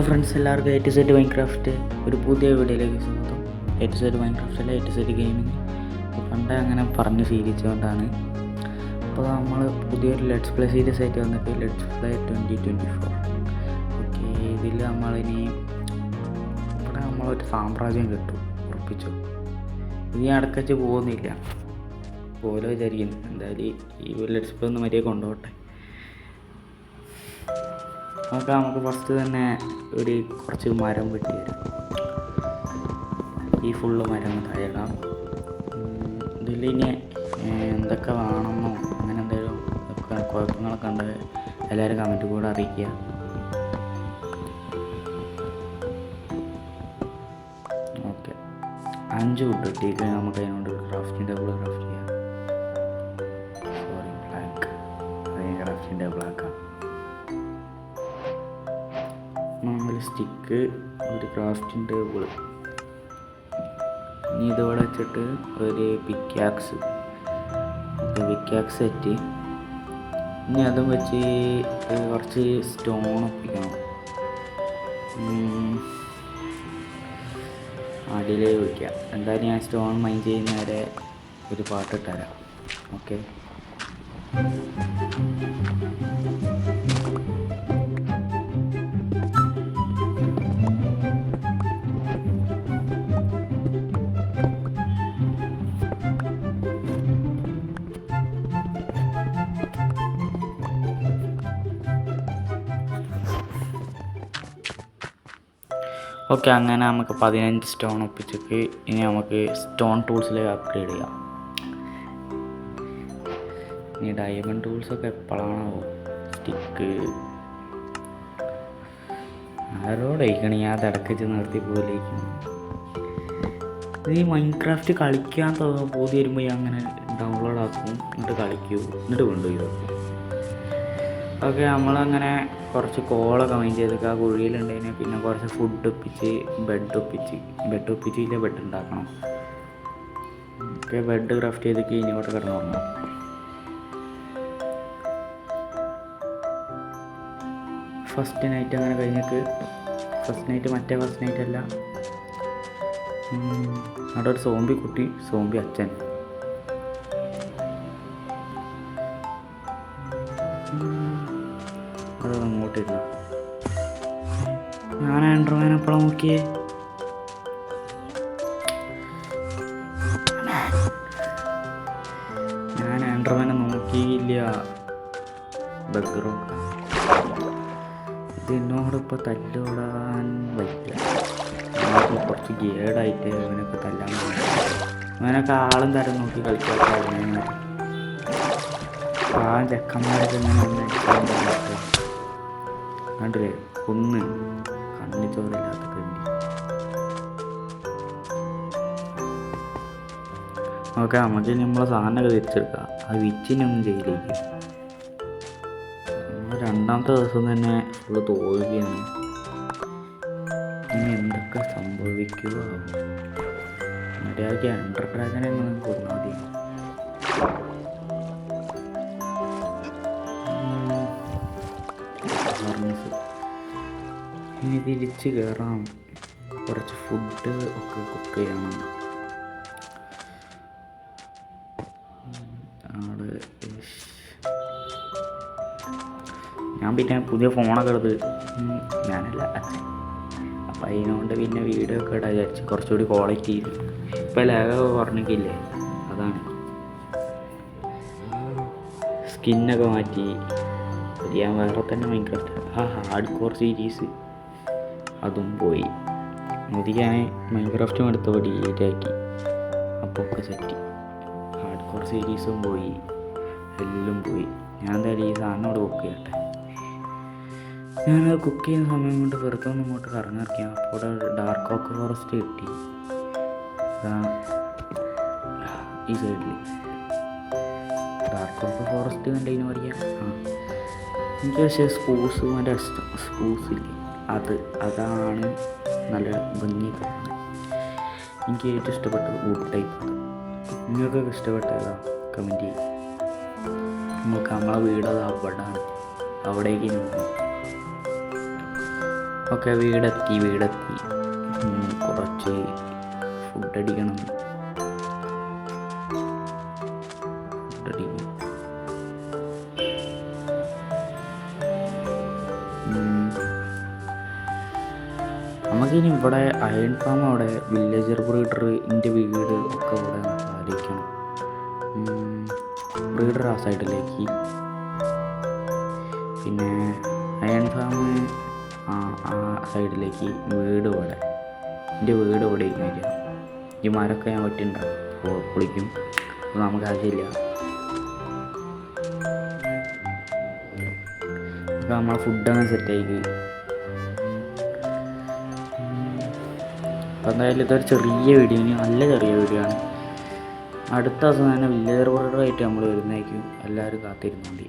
Friends, എല്ലാവർക്കും A to Z Minecraft ഒരു പുതിയ വീഡിയോയിലേക്ക് സ്വാഗതം. എ ടു സെഡ് മൈൻക്രാഫ്റ്റല്ല, എ ടു സെഡ് ഗെയിമിങ്. പണ്ടേ അങ്ങനെ പറഞ്ഞ് ശീലിച്ചുകൊണ്ടാണ്. അപ്പോൾ നമ്മൾ പുതിയൊരു ലെറ്റ്സ് പ്ലേ സീരീസ് ആയിട്ട് വന്നിട്ട് ലെറ്റ്സ് പ്ലേ 2024. ഓക്കെ, ഇതിൽ നമ്മളിനി ഇവിടെ നമ്മളൊരു സാമ്രാജ്യം കിട്ടും, ഉറപ്പിച്ചു. ഇത് ഞാൻ അടക്കച്ച് പോകുന്നില്ല പോലെ വിചാരിക്കുന്നു. എന്തായാലും ഈ ലെറ്റ്സ് പ്ലേ ഒന്ന് മര്യാദ കൊണ്ടുപോട്ടെ. നമുക്ക് ഫസ്റ്റ് തന്നെ കുറച്ച് മരം വെട്ടി തരാം. ഈ ഫുള്ള് മരം താഴെയിടാം. ഇതിലിനി എന്തൊക്കെ വേണമെന്നോ അങ്ങനെ എന്തെങ്കിലും കുഴപ്പങ്ങളൊക്കെ ഉണ്ട്, എല്ലാവരും കമൻറ്റ് കൂടെ അറിയിക്കുക. ഓക്കെ, 5 വുഡ് കിട്ടിയിട്ട് നമുക്ക് അതിനോട് ക്രാഫ്റ്റിംഗ് ടേബിൾ ക്രാഫ്റ്റ് ചെയ്യാം. സോറി, ബ്ലാക്ക്, അതിന് ക്രാഫ്റ്റിംഗ് ടേബിൾ ആക്കാം. 4 സ്റ്റിക്ക്, ഒരു ക്രാഫ്റ്റിംഗ് ടേബിൾ. ഇനി ഇതോടെ വെച്ചിട്ട് ഒരു പിക്കാക്സ് സെറ്റ്. ഇനി അതും വെച്ച് കുറച്ച് സ്റ്റോൺ ഒപ്പിക്കണം. അടിയിലേക്ക് വയ്ക്കാം. എന്തായാലും ഞാൻ സ്റ്റോൺ മൈൻ ചെയ്യുന്നവരെ ഒരു പാട്ട് ഇട്ടുതരാം. Okay, okay. അങ്ങനെ നമുക്ക് 15 സ്റ്റോൺ ഒപ്പിച്ചിട്ട് ഇനി നമുക്ക് സ്റ്റോൺ ടൂൾസിലേക്ക് അപ്ഗ്രേഡ് ചെയ്യാം. ഇനി ഡയമണ്ട് ടൂൾസൊക്കെ എപ്പോഴാണോ സ്റ്റിക്ക് ആരോടയിക്കണേ, ഞാൻ തിടക്കിച്ച് നിർത്തി പോലിരിക്കണം. ഈ മൈൻക്രാഫ്റ്റ് കളിക്കാൻ പോതി വരുമ്പോൾ അങ്ങനെ ഡൗൺലോഡ് ആക്കും, എന്നിട്ട് കളിക്കൂ, എന്നിട്ട് കൊണ്ടുപോയി നോക്കും. ഓക്കെ, നമ്മളങ്ങനെ കുറച്ച് കോളൊക്കെ മൈൻ ചെയ്തൊക്കെ ആ കുഴിയിലുണ്ടതിന്. പിന്നെ കുറച്ച് ഫുഡ് ഒപ്പിച്ച് ബെഡ് ഒപ്പിച്ചില്ല, ബെഡ് ഉണ്ടാക്കണം. ഓക്കെ, ബെഡ് ക്രാഫ്റ്റ് ചെയ്തൊക്കെ ഇനി ഇവിടെ കിടന്നു തുടങ്ങണം. ഫസ്റ്റ് നൈറ്റ് അങ്ങനെ കഴിഞ്ഞിട്ട് ഫസ്റ്റ് നൈറ്റ് അല്ല, അവിടെ ഒരു സോംബി കുട്ടി, സോംബി അച്ഛൻ. അത് അങ്ങോട്ടില്ല. ഞാൻ ആൻഡ്രോമാൻ എപ്പോഴാണ് നോക്കിയേ? ഞാൻ ആൻഡ്രോമാനെ നോക്കിയില്ല. ബഗ്രോക്ക ഇതിനോടിപ്പോൾ തല്ലോടാൻ പറ്റില്ല. കുറച്ച് ഗേഡായിട്ട് അവനൊക്കെ തല്ലാൻ പറ്റില്ല. അവനൊക്കെ ആളും തരം നോക്കി കളിക്കാൻ ആ ചെക്കന്മാരൊക്കെ ഇങ്ങനെ കണ്ടില്ലേ, കൊന്ന് കണ്ണിച്ചോറില്ലാത്ത കണ്ടി. ഓക്കെ, നമുക്ക് നമ്മളെ സാധനമൊക്കെ തിരിച്ചെടുക്കാം. അത് വിച്ചിനൊന്നും ചെയ്യിലേക്ക്. രണ്ടാമത്തെ ദിവസം തന്നെ ഫുള്ള് തോൽവിയാണ്. ഇനി എന്തൊക്കെ സംഭവിക്കുക? മര്യാദയ്ക്ക് അണ്ടർ ഡ്രാഗനെ കൊന്നാൽ മതി. ഇനി തിരിച്ച് കയറാം. കുറച്ച് ഫുഡ് ഒക്കെ കുക്ക് ചെയ്യണം. ഞാൻ പിന്നെ പുതിയ ഫോണൊക്കെ എടുത്ത് ഞാനല്ല അച്ഛൻ. അപ്പം അതിനോണ്ട് പിന്നെ വീഡിയോ ഒക്കെ ഇടാൻ വിചാരിച്ചു, കുറച്ചുകൂടി ക്വാളിറ്റി. ഇപ്പം ലാഗൊക്കെ കുറഞ്ഞിട്ടില്ലേ, അതാണ്. സ്കിന്നൊക്കെ മാറ്റി. ഞാൻ വേറെ തന്നെ മൈൻക്രാഫ്റ്റ് ഹാർഡ് കോർ സീരീസ് അതും പോയി. ഞാൻ മൈൻക്രാഫ്റ്റും എടുത്തപ്പോൾ ഡിലീറ്റ് ആക്കി. അപ്പോൾ ഒക്കെ സെറ്റ്. ഹാർഡ് കോർ സീരീസും പോയി, എല്ലാം പോയി. ഞാൻ എന്തായാലും ഈ സാധനം ഇവിടെ കുക്ക് ചെയ്യട്ടെ. ഞാനത് കുക്ക് ചെയ്യുന്ന സമയം കൊണ്ട് വെറുതെ ഒന്ന് ഇങ്ങോട്ട് കറങ്ങിറക്കിയാൽ അപ്പോൾ ഡാർക്ക് ഓക്ക് ഫോറസ്റ്റ് കിട്ടി. ഈ സൈഡിൽ ഡാർക്ക് ഓക്ക് ഫോറസ്റ്റ് കണ്ടതിന് പറയാം. എനിക്ക് പക്ഷേ സ്പൂസില്ലേ അതാണ് നല്ല ഭംഗി. എനിക്ക് ഏറ്റവും ഇഷ്ടപ്പെട്ടത് വുഡ് ടൈപ്പ്. നിങ്ങൾക്കൊക്കെ ഇഷ്ടപ്പെട്ടതാ കമൻറ്റ് ചെയ്യും. നമുക്ക് നമ്മളെ വീട് അത് അവിടെയാണ്, അവിടേക്ക് നോക്കും. ഓക്കെ, വീടെത്തി. കുറച്ച് ഫുഡ് അടിക്കണം. നമുക്കിനി ഇവിടെ അയൺ ഫാം, അവിടെ വില്ലേജർ ബ്രീഡറിൻ്റെ വീട് ഒക്കെ ഇവിടെ ആലോചിക്കണം. ബ്രീഡർ ആ സൈഡിലേക്ക്, പിന്നെ അയൺ ഫാം ആ സൈഡിലേക്ക്, വീട് ഇവിടെ, എൻ്റെ വീട് ഇവിടെ ഇരിക്കുന്നില്ല. ഈ മരമൊക്കെ ഞാൻ പറ്റിണ്ടാവും പൊളിക്കും. അപ്പോൾ നമുക്ക് ആവശ്യമില്ല. അപ്പോൾ നമ്മളെ ഫുഡൊക്കെ സെറ്റായിക്ക്. അപ്പോൾ എന്തായാലും ഇതൊരു ചെറിയ വീഡിയോ, നല്ല ചെറിയ വീഡിയോ ആണ്. അടുത്ത ദിവസം തന്നെ വില്ലേജർ ബ്രീഡറായിട്ട് നമ്മൾ വരുന്നതായിരിക്കും. എല്ലാവരും കാത്തിരുന്നുണ്ട്.